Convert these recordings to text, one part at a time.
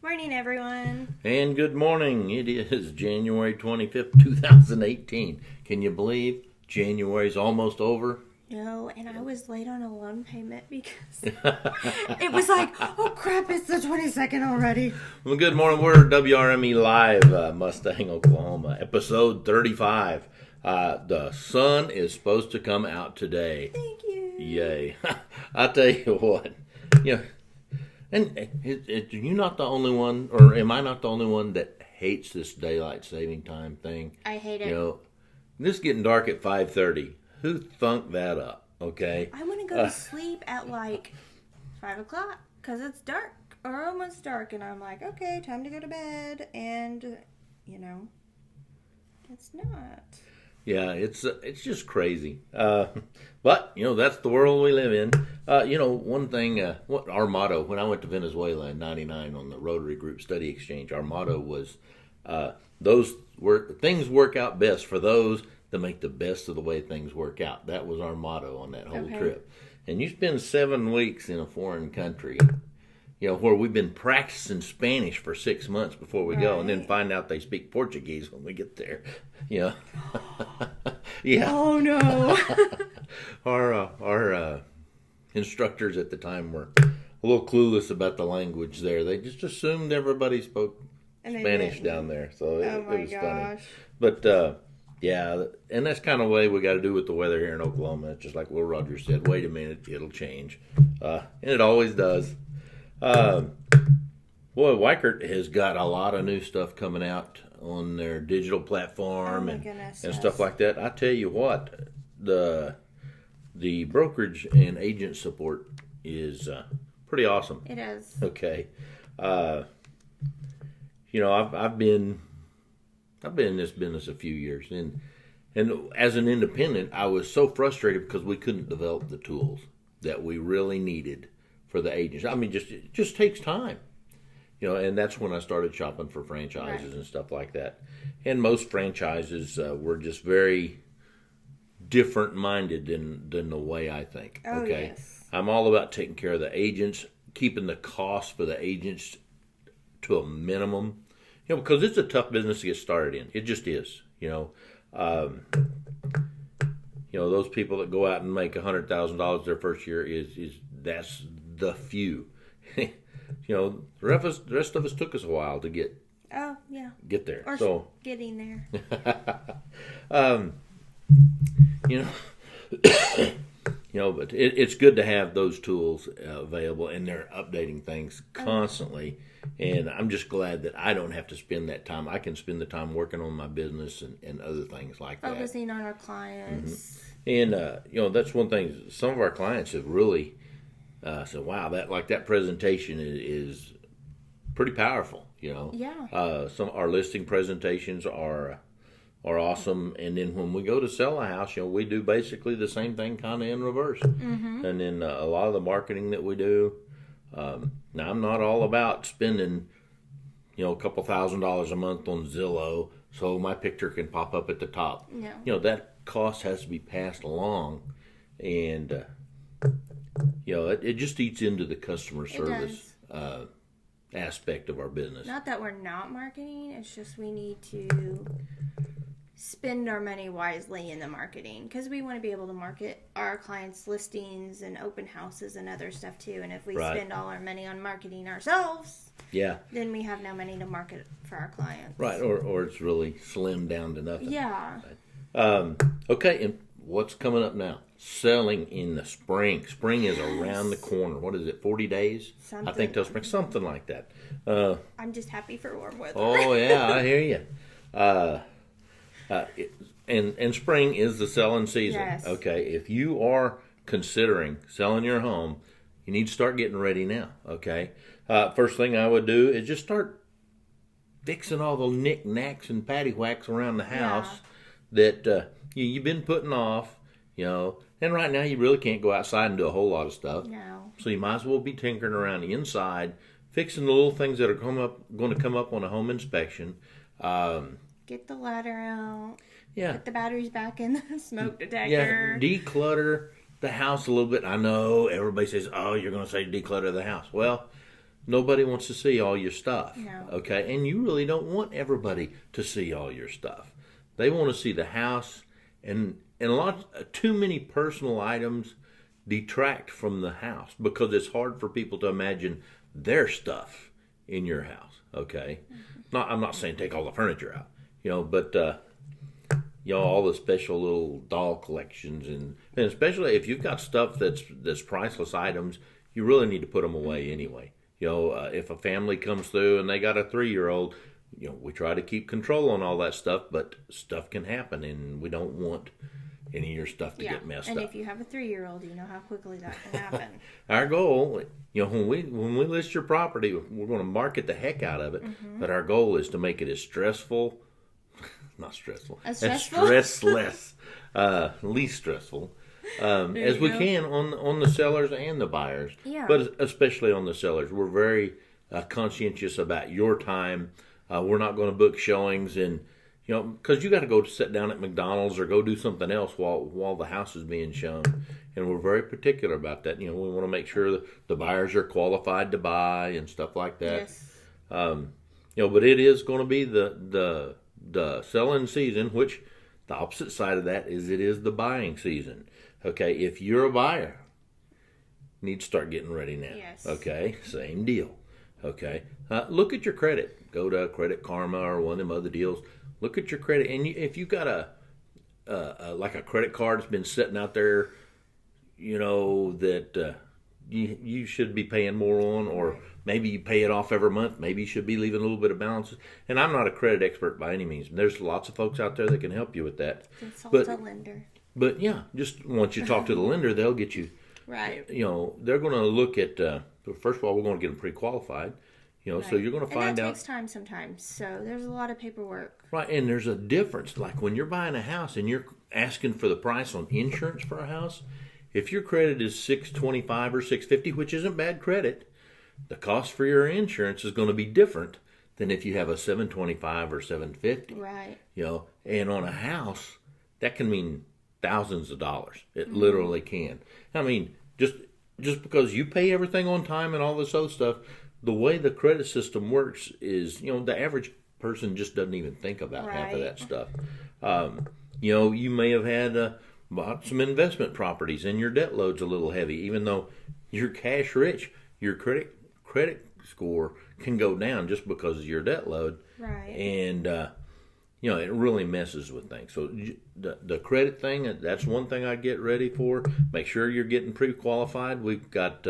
Morning, everyone. And good morning. It is January 25th, 2018. Can you believe January's almost over? No, and I was late on a loan payment because it was like, oh crap, it's the 22nd already. Well, good morning. We're WRME Live, Mustang, Oklahoma, episode 35. The sun is supposed to come out today. Thank you. Yay. I'll tell you what. You know, and you're not the only one, or am I not the only one that hates this daylight saving time thing? I hate it. You know, this getting dark at 5:30. Who thunk that up? Okay. I want to go to sleep at like 5 o'clock because it's dark or almost dark, and I'm like, okay, time to go to bed, and it's not. Yeah, it's just crazy. But that's the world we live in. One thing. What our motto when I went to Venezuela in '99 on the Rotary Group Study Exchange, our motto was, things work out best for those that make the best of the way things work out. That was our motto on that whole trip. And you spend 7 weeks in a foreign country, where we've been practicing Spanish for 6 months before we go, and then find out they speak Portuguese when we get there. Yeah. Oh no. Our instructors at the time were a little clueless about the language there. They just assumed everybody spoke Spanish down there, so it was funny. But yeah, and that's kind of the way we got to do with the weather here in Oklahoma. It's just like Will Rogers said, wait a minute, it'll change. And it always does. Boy, Weichert has got a lot of new stuff coming out on their digital platform and stuff like that. I tell you what, the brokerage and agent support is pretty awesome. It is. Okay. I've been in this business a few years, and as an independent, I was so frustrated because we couldn't develop the tools that we really needed for the agents. I mean, it just takes time, and that's when I started shopping for franchises and stuff like that. And most franchises were just very different-minded than the way I think. Oh, okay, yes. I'm all about taking care of the agents, keeping the cost for the agents to a minimum. Because it's a tough business to get started in. It just is. Those people that go out and make $100,000 their first year that's the few. The rest of us took us a while to get. Oh yeah. Get there. Or getting there. But it's good to have those tools available, and they're updating things constantly. And I'm just glad that I don't have to spend that time. I can spend the time working on my business and other things like that. Focusing on our clients. Mm-hmm. And, that's one thing. Some of our clients have really said, wow, that presentation is pretty powerful, Yeah. Some our listing presentations are awesome. And then when we go to sell a house, we do basically the same thing kind of in reverse. Mm-hmm. And then a lot of the marketing that we do, now, I'm not all about spending, a couple $1,000s a month on Zillow so my picture can pop up at the top. No. That cost has to be passed along, and it just eats into the customer service aspect of our business. Not that we're not marketing; it's just we need to spend our money wisely in the marketing because we want to be able to market our clients' listings and open houses and other stuff too. And if we spend all our money on marketing ourselves, then we have no money to market for our clients. Right, or it's really slimmed down to nothing. Yeah. Okay, and what's coming up now? Selling in the spring. Spring is around the corner. What is it, 40 days? Something. I think till spring, something like that. I'm just happy for warm weather. Oh, yeah, I hear you. And spring is the selling season. Yes. Okay, if you are considering selling your home, you need to start getting ready now. Okay, first thing I would do is just start fixing all the knickknacks and paddywhacks around the house that you've been putting off. And right now you really can't go outside and do a whole lot of stuff. No. So you might as well be tinkering around the inside, fixing the little things that are going to come up on a home inspection. Get the ladder out. Yeah. Get the batteries back in the smoke detector. Yeah, declutter the house a little bit. I know everybody says, oh, you're going to say declutter the house. Well, nobody wants to see all your stuff. No. Okay, and you really don't want everybody to see all your stuff. They want to see the house, and too many personal items detract from the house because it's hard for people to imagine their stuff in your house. Okay, I'm not saying take all the furniture out, but all the special little doll collections, and especially if you've got stuff that's priceless items, you really need to put them away anyway. If a family comes through and they got a 3-year-old, we try to keep control on all that stuff, but stuff can happen, and we don't want any of your stuff to get messed up. And if you have a 3-year-old, you know how quickly that can happen. Our goal, when we list your property, we're going to market the heck out of it, but our goal is to make it as stressful, not stressful, as stressless, least stressful, as we can on the sellers and the buyers. Yeah. But especially on the sellers. We're very conscientious about your time. We're not going to book showings and, because you got to go sit down at McDonald's or go do something else while the house is being shown. And we're very particular about that. We want to make sure that the buyers are qualified to buy and stuff like that. Yes. But it is going to be the selling season, which the opposite side of that is it is the buying season. Okay, if you're a buyer, you need to start getting ready now. Yes. Okay, same deal. Okay, look at your credit. Go to Credit Karma or one of them other deals. Look at your credit, and if you got a credit card that's been sitting out there, that you should be paying more on, or maybe you pay it off every month. Maybe you should be leaving a little bit of balance. And I'm not a credit expert by any means. There's lots of folks out there that can help you with that. Consult a lender. But yeah, just once you talk to the lender, they'll get you. Right. They're going to look at. First of all, we're going to get them pre-qualified. Right. So you're going to find out. And that takes time sometimes. So there's a lot of paperwork. Right, and there's a difference. Like when you're buying a house and you're asking for the price on insurance for a house, if your credit is 625 or 650, which isn't bad credit, the cost for your insurance is going to be different than if you have a 725 or 750. Right. And on a house, that can mean thousands of dollars. It literally can. I mean, just because you pay everything on time and all this other stuff, the way the credit system works is, the average person just doesn't even think about half of that stuff. You may have had bought some investment properties and your debt load's a little heavy, even though you're cash rich. Your credit score can go down just because of your debt load. Right. And it really messes with things. So the credit thing, that's one thing I get ready for. Make sure you're getting pre-qualified. We've got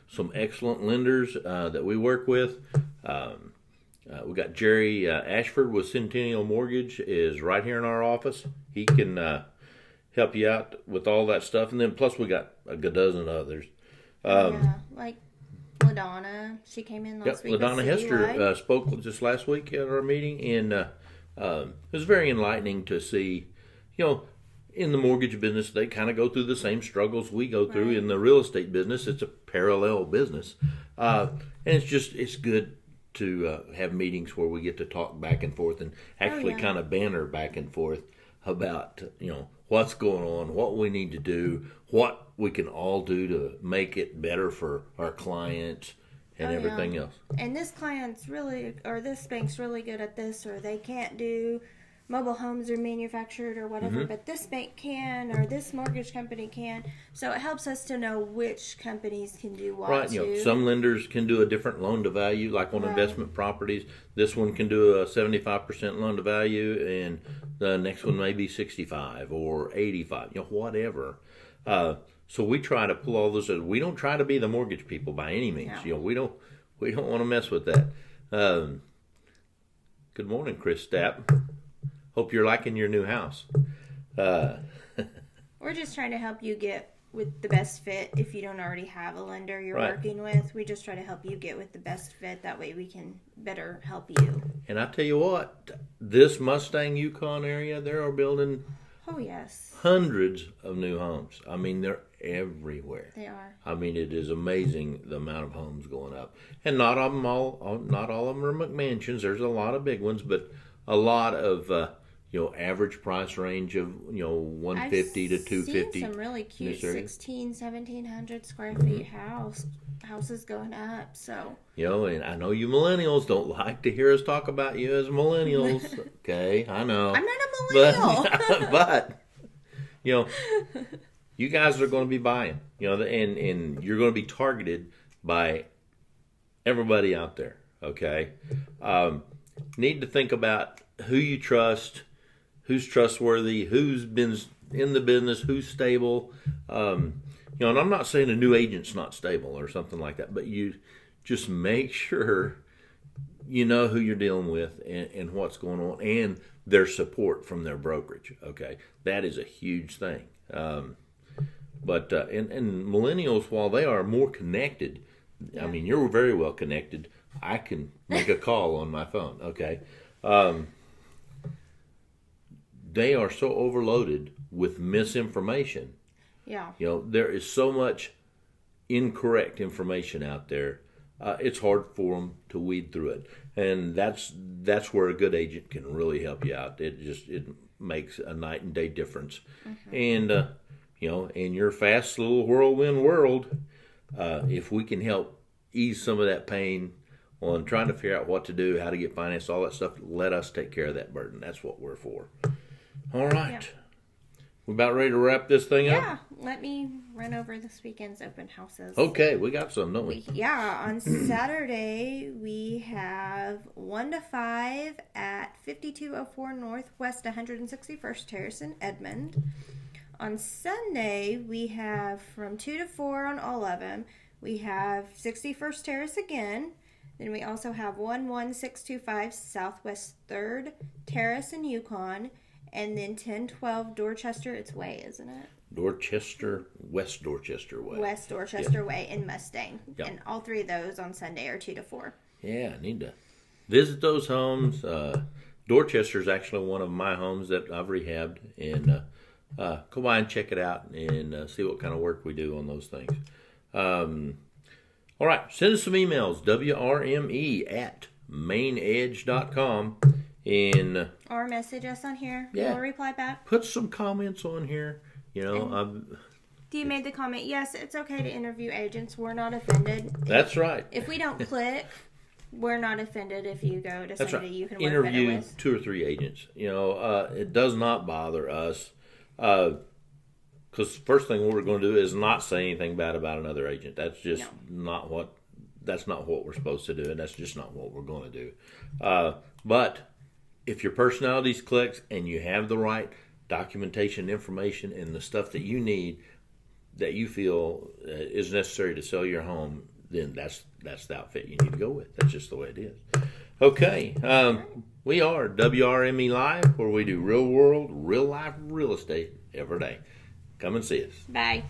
some excellent lenders that we work with. We got Jerry Ashford with Centennial Mortgage is right here in our office. He can help you out with all that stuff. And then plus we got a good dozen others. Like LaDonna. She came in last week. LaDonna Hester spoke with us last week at our meeting, and it was very enlightening to see, in the mortgage business, they kind of go through the same struggles we go through. Right. In the real estate business. It's a parallel business. And it's good to have meetings where we get to talk back and forth and actually kind of banter back and forth about, what's going on, what we need to do, what we can all do to make it better for our clients and everything else. And this client's really, or this bank's really good at this, or they can't do mobile homes are manufactured or whatever, but this bank can, or this mortgage company can. So it helps us to know which companies can do what. Right. Some lenders can do a different loan to value, like on investment properties. This one can do a 75% loan to value, and the next one may be 65 or 85. Whatever. So we try to pull all those. We don't try to be the mortgage people by any means. No. We don't want to mess with that. Good morning, Chris Stapp. Hope you're liking your new house. We're just trying to help you get with the best fit. If you don't already have a lender you're working with, we just try to help you get with the best fit. That way we can better help you. And I tell you what, this Mustang Yukon area, they are building hundreds of new homes. I mean, they're everywhere. They are. I mean, it is amazing the amount of homes going up. And not all of them are McMansions. There's a lot of big ones, but a lot of average price range of 150 to 250. Some really cute 1,700 square feet houses going up. So and I know you millennials don't like to hear us talk about you as millennials. Okay, I know. I'm not a millennial, but you guys are going to be buying, and you're going to be targeted by everybody out there. Okay, need to think about who you trust, who's trustworthy, who's been in the business, who's stable. And I'm not saying a new agent's not stable or something like that, but you just make sure you know who you're dealing with and what's going on, and their support from their brokerage. Okay, that is a huge thing. But millennials, while they are more connected, I mean, you're very well connected. I can make a call on my phone. Okay. They are so overloaded with misinformation. Yeah. There is so much incorrect information out there. It's hard for them to weed through it, and that's where a good agent can really help you out. It makes a night and day difference. And in your fast little whirlwind world, if we can help ease some of that pain on trying to figure out what to do, how to get financed, all that stuff, let us take care of that burden. That's what we're for. All right. Yeah. We about ready to wrap this thing up? Yeah. Let me run over this weekend's open houses. Okay. We got some, don't we? Yeah. On Saturday, we have 1 to 5 at 5204 Northwest 161st Terrace in Edmond. On Sunday, we have from 2 to 4 on all of them. We have 61st Terrace again. Then we also have 11625 Southwest 3rd Terrace in Yukon. And then 1012 Dorchester, it's Way, isn't it? West Dorchester Way. West Dorchester Way in Mustang. Yep. And all three of those on Sunday are 2 to 4. Yeah, I need to visit those homes. Dorchester is actually one of my homes that I've rehabbed. And go by and check it out and see what kind of work we do on those things. All right, send us some emails, wrme@mainedge.com. Or message us on here. Yeah. We'll reply back. Put some comments on here. You made the comment, yes, it's okay to interview agents. We're not offended. That's right. If we don't click, we're not offended if you go to somebody you can work interview better with. 2 or 3 agents. It does not bother us. Because the first thing we're going to do is not say anything bad about another agent. That's just not what we're supposed to do, and that's just not what we're going to do. But if your personalities clicks and you have the right documentation, information, and the stuff that you need, that you feel is necessary to sell your home, then that's the outfit you need to go with. That's just the way it is. Okay, we are WRME Live, where we do real world, real life real estate every day. Come and see us. Bye.